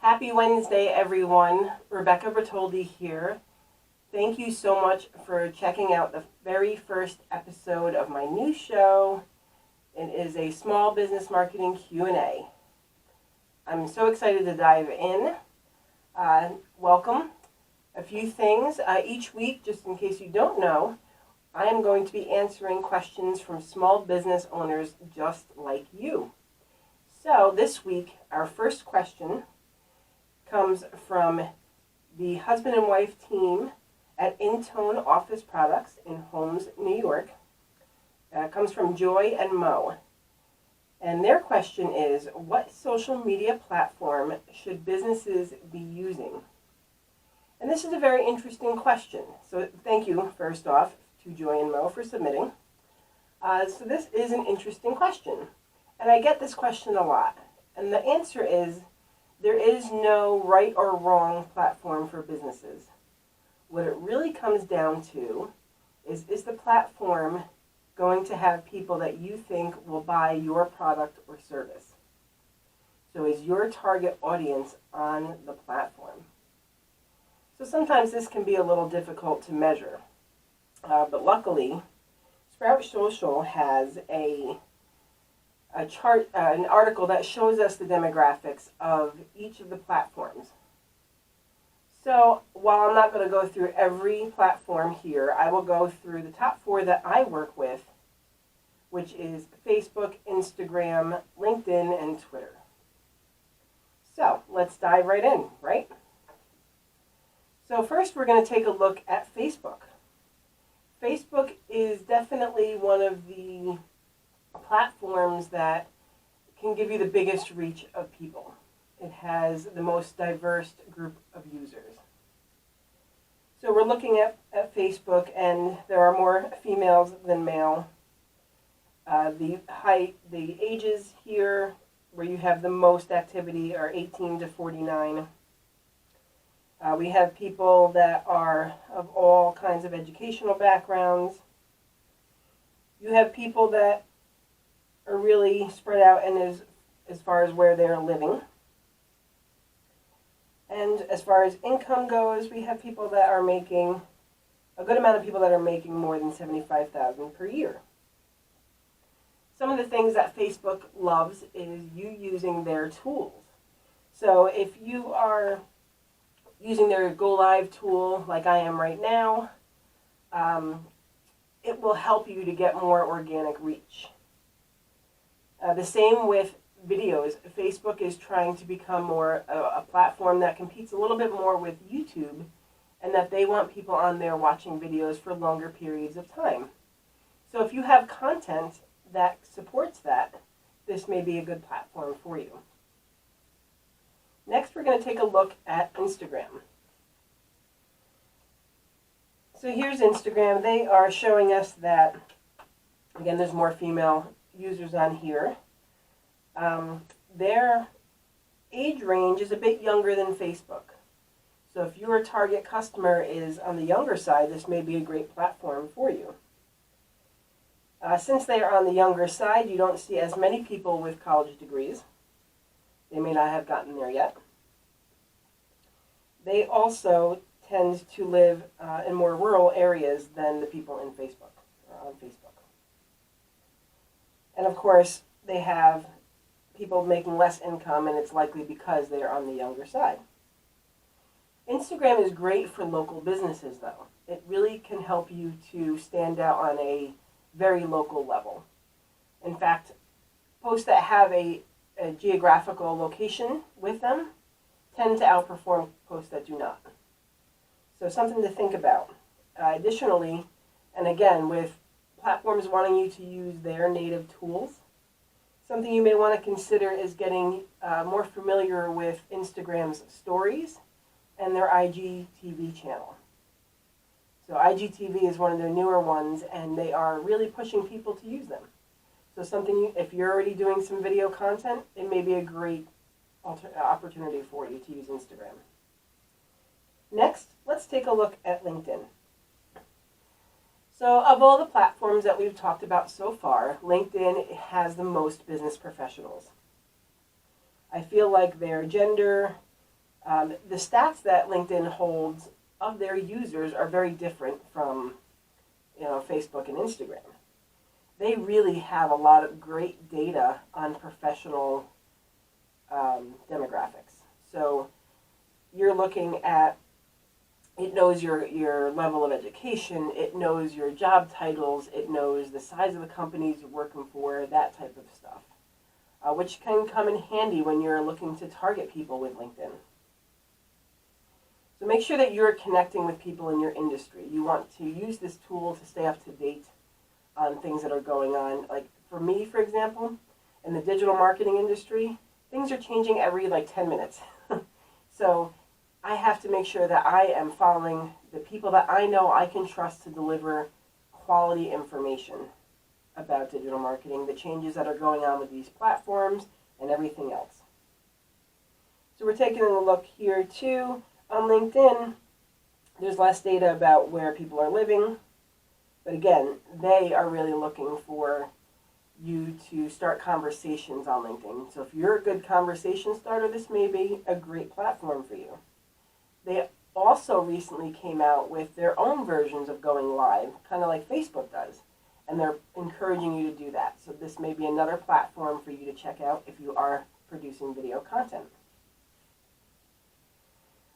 Happy Wednesday, everyone. Rebecca Bertoldi here. Thank you so much for checking out the very first episode of my new show. It is a small business marketing Q&A. I'm so excited to dive in. Welcome. A few things. Each week, just in case you don't know, I am going to be answering questions from small business owners just like you. So this week, our first question comes from the husband and wife team at Intone Office Products in Holmes, New York. It comes from Joy and Mo. And their question is, what social media platform should businesses be using? And this is a very interesting question. So thank you, first off, to Joy and Mo for submitting. So this is an interesting question. And I get this question a lot. And the answer is, there is no right or wrong platform for businesses. What it really comes down to is the platform going to have people that you think will buy your product or service? So is your target audience on the platform? So sometimes this can be a little difficult to measure. But luckily, Sprout Social has a chart, an article that shows us the demographics of each of the platforms. So while I'm not going to go through every platform here, I will go through the top 4 that I work with, which is Facebook, Instagram, LinkedIn, and Twitter. So let's dive right in, right? So first we're going to take a look at Facebook. Facebook is definitely one of the platforms that can give you the biggest reach of people. It has the most diverse group of users. So we're looking at Facebook, and there are more females than male. The ages here where you have the most activity are 18 to 49. We have people that are of all kinds of educational backgrounds. You have people that are really spread out and as far as where they're living. And as far as income goes, we have people that are making, a good amount of people that are making more than $75,000 per year. Some of the things that Facebook loves is you using their tools. So if you are using their Go Live tool like I am right now, it will help you to get more organic reach. The same with videos. Facebook is trying to become more a platform that competes a little bit more with YouTube, and that they want people on there watching videos for longer periods of time. So if you have content that supports that, this may be a good platform for you. Next, we're going to take a look at Instagram. So here's Instagram. They are showing us that, again, there's more female users on here. Their age range is a bit younger than Facebook. So if your target customer is on the younger side, this may be a great platform for you. Since they are on the younger side, you don't see as many people with college degrees. They may not have gotten there yet. They also tend to live in more rural areas than the people in Facebook, or on Facebook. And of course, they have people making less income, and it's likely because they are on the younger side. Instagram is great for local businesses, though. It really can help you to stand out on a very local level. In fact, posts that have a geographical location with them tend to outperform posts that do not. So something to think about. Additionally, and again, with platforms wanting you to use their native tools, something you may want to consider is getting more familiar with Instagram's stories and their IGTV channel. So IGTV is one of their newer ones, and they are really pushing people to use them. So if you're already doing some video content, it may be a great opportunity for you to use Instagram. Next, let's take a look at LinkedIn. So of all the platforms that we've talked about so far, LinkedIn has the most business professionals. I feel like their gender The stats that LinkedIn holds of their users are very different from Facebook and Instagram. They really have a lot of great data on professional demographics. So you're looking at, it knows your level of education, it knows your job titles, it knows the size of the companies you're working for, that type of stuff, which can come in handy when you're looking to target people with LinkedIn. So make sure that you're connecting with people in your industry. You want to use this tool to stay up to date on things that are going on. Like for me, for example, in the digital marketing industry, things are changing every 10 minutes. So I have to make sure that I am following the people that I know I can trust to deliver quality information about digital marketing, the changes that are going on with these platforms, and everything else. So we're taking a look here too. On LinkedIn, there's less data about where people are living, but again, they are really looking for you to start conversations on LinkedIn. So if you're a good conversation starter, this may be a great platform for you. They also recently came out with their own versions of going live, kind of like Facebook does, and they're encouraging you to do that. So this may be another platform for you to check out if you are producing video content.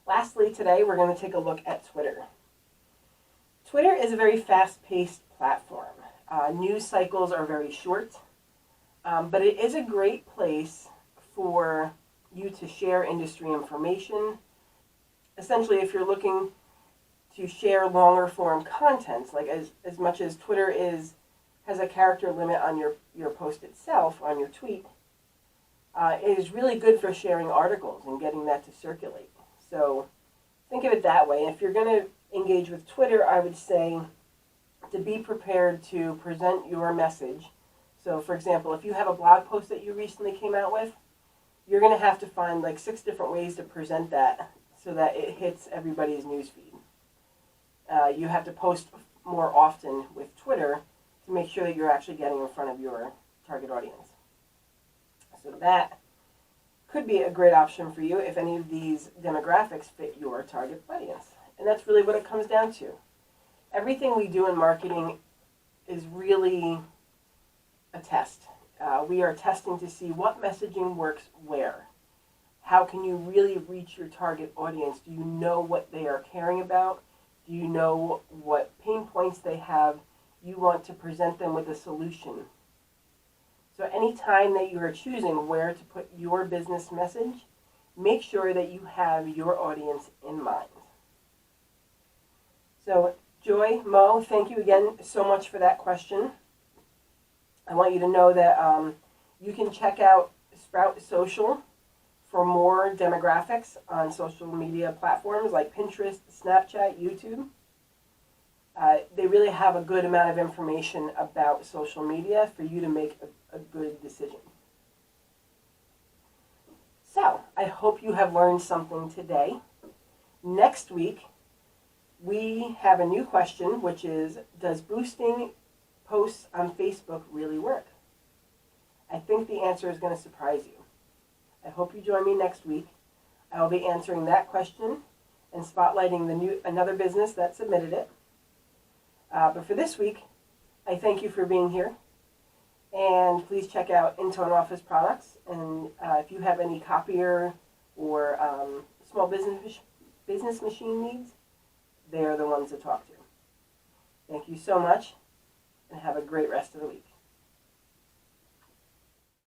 Lastly, today we're going to take a look at Twitter. Twitter is a very fast-paced platform. News cycles are very short, but it is a great place for you to share industry information. Essentially, if you're looking to share longer form content, like as much as Twitter has a character limit on your post itself, on your tweet, it is really good for sharing articles and getting that to circulate. So think of it that way. If you're going to engage with Twitter, I would say to be prepared to present your message. So for example, if you have a blog post that you recently came out with, you're going to have to find 6 different ways to present that so that it hits everybody's newsfeed. You have to post more often with Twitter to make sure that you're actually getting in front of your target audience. So that could be a great option for you if any of these demographics fit your target audience. And that's really what it comes down to. Everything we do in marketing is really a test. We are testing to see what messaging works where. How can you really reach your target audience? Do you know what they are caring about? Do you know what pain points they have? You want to present them with a solution. So anytime that you are choosing where to put your business message, make sure that you have your audience in mind. So Joy, Mo, thank you again so much for that question. I want you to know that you can check out Sprout Social for more demographics on social media platforms like Pinterest, Snapchat, YouTube. They really have a good amount of information about social media for you to make a good decision. So, I hope you have learned something today. Next week, we have a new question, which is, does boosting posts on Facebook really work? I think the answer is going to surprise you. I hope you join me next week. I will be answering that question and spotlighting another business that submitted it. But for this week, I thank you for being here. And please check out Intone Office Products. And if you have any copier or small business machine needs, they are the ones to talk to. Thank you so much, and have a great rest of the week.